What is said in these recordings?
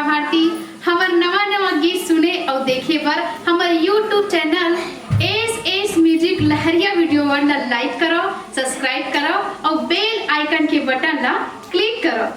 भारती। हमार नवा नवा गीत सुने और देखे पर हमारे YouTube चैनल एस म्यूजिक लहरिया वीडियो वन लाइक करो, सब्सक्राइब करो और बेल आइकन के बटन ला क्लिक करो।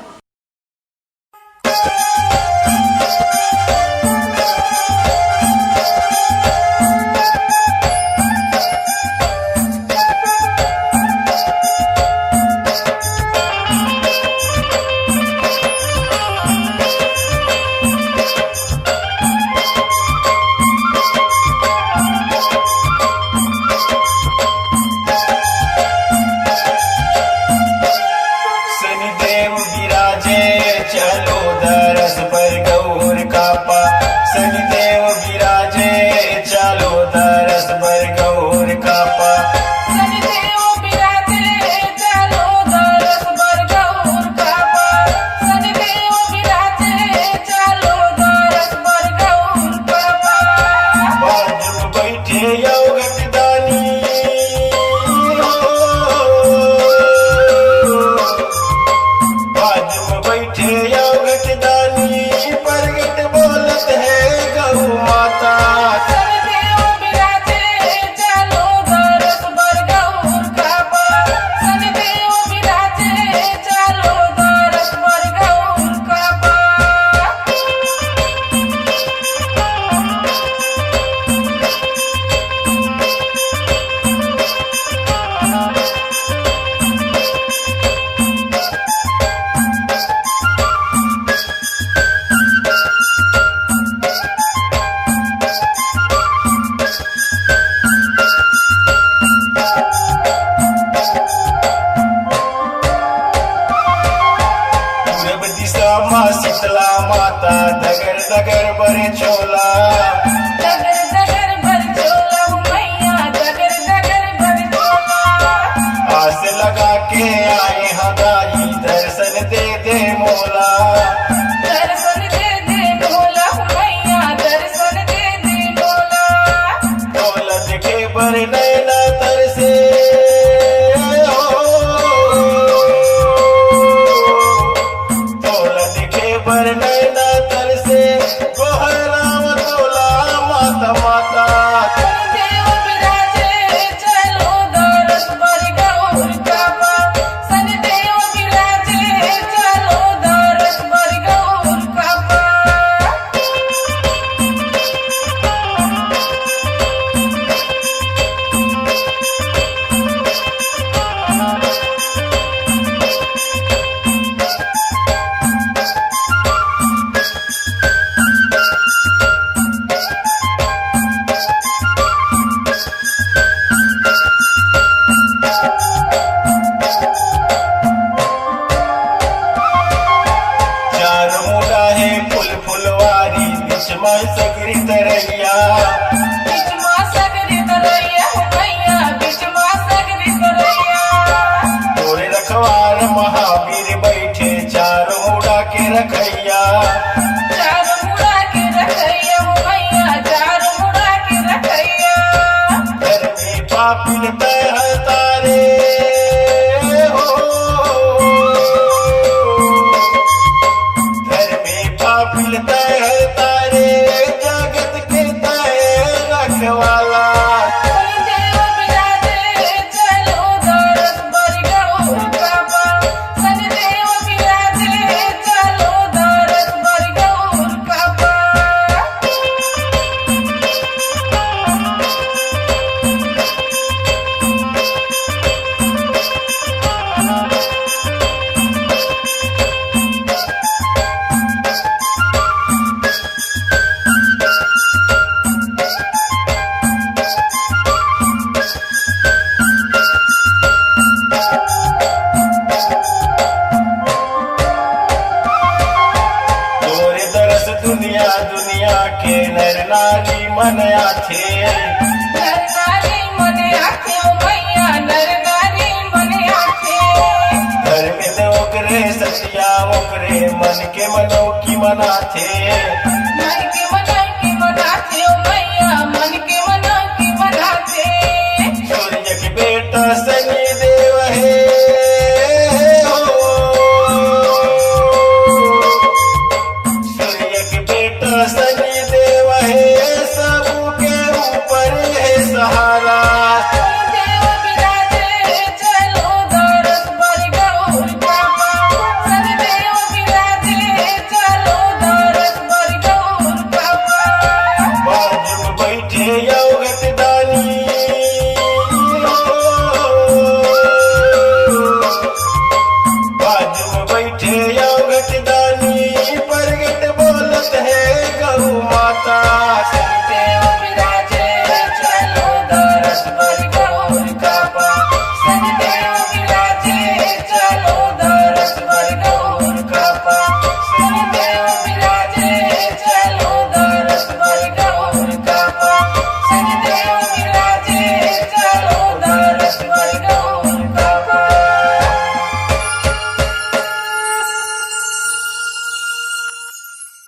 चलो दरस पर गौर कापा, शनिदेव विराजे चलो दरस पर गौर कापा। शनिदेव विराजे चलो दरस पर गौर कापा, शनिदेव विराजे चलो दरस पर गौर कापा। बाजू बैठे योगक दानी, बाजू बैठे योगक दानी, प्रगट बोलत है गौ माता। शनिदेव विराजे चलो दरस पर गौर कापा, शनिदेव विराजे चलो दरस पर गौर कापा। पूरब दिशा माँ शीतला माता, दगर दगर बरे छोला। दगर दगर भर चोला मैया, दगर दगर भर चोला। आस लगा के आए हदाई, दर्शन दे मोला। दर्शन दे मोला मैया, दर्शन दे मोला। मोला देखे बर नैना तरसे, मोला देखे बर नैना तरसे, गोहराम तोला माता माता। शनिदेव विराजे चलो दरस पर गौर कापा, शनिदेव विराजे चलो दरस पर गौर कापा। चार मुड़ा है फुल फुलवारी, बीच में सगरी तरैया। बीच मां सगरी तरैया मैया, बीच मां सगरी तरैया। तोरे रखवार महावीर बैठे, चार मुड़ा के रखैया। चार मुड़ा के रखैया मैया, चार मुड़ा के रखैया। घर में पापिन तह तारे हो, घर में पापिन तह तारे, जगत के तह रखवाला। शनिदेव विराजे चलो दरस पर गौर कापा, शनिदेव विराजे चलो दरस पर गौर कापा। तोरे दरस दुनिया दुनिया के नर नारी मन आथे। नर नारी मन आखे मैया, नर नारी मन आखे। घर में न ओकरे सतिया, ओकरे मन के मनो की मनाथे। मन के मना के मनाथे मैया, मन के